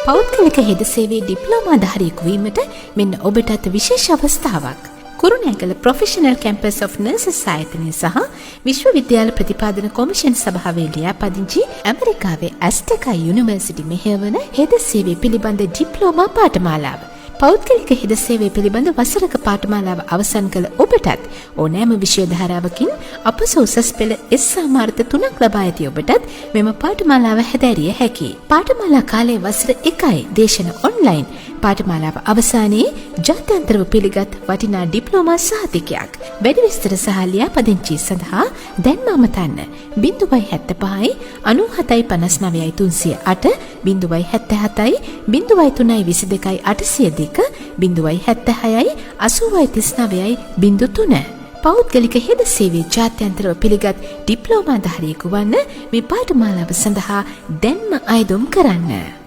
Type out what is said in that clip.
පෞද්ගලික හෙද සේවයේ ඩිප්ලෝමා ධාරියෙකු වීමට මෙන්න ඔබටත් විශේෂ අවස්ථාවක්. කුරුණෑගල ප්‍රොෆෙෂනල් කැම්පස් ඔෆ් නර්සස් ආයතනය සහ විශ්වවිද්‍යාල ප්‍රතිපාදන කොමිෂන් සභාවේ ලියාපදිංචි ඇමරිකාවේ ඇස්ටෙකා යුනිවර්සිටි මෙහෙයවන හෙද සේවය පිළිබඳ ඩිප්ලෝමා පාඨමාලාව. පෞද්ගලික හෙද සේවය පිළිබඳ වසරක පාඨමාලාව අවසන් කළ ඔබටත් ඕනෑම විෂය ධාරාවකින් අපස උසස් පෙළ S සාමාර්ථ 3ක් ලබා ඇති ඔබටත් මෙම පාඨමාලාව හැදෑරිය හැකියි. පාඨමාලා කාලය වසර 1යි. දේශන ඔන්ලයින්. පාඨමාලාව අවසානයේ ජාත්‍යන්තරව පිළිගත් වටිනා ඩිප්ලෝමා සහතිකයක්. වැඩි විස්තර සහ ලියාපදිංචි සඳහා දැන්ම අමතන්න 075 97 59 308 077 03 22 802 076 80 39 03. පෞද්ගලික හෙද සේවයේ ජාත්‍යන්තරව පිළිගත් ඩිප්ලෝමා ධාරියෙකු වන්න මේ පාඨමාලාව සඳහා දැන්ම අයදුම් කරන්න.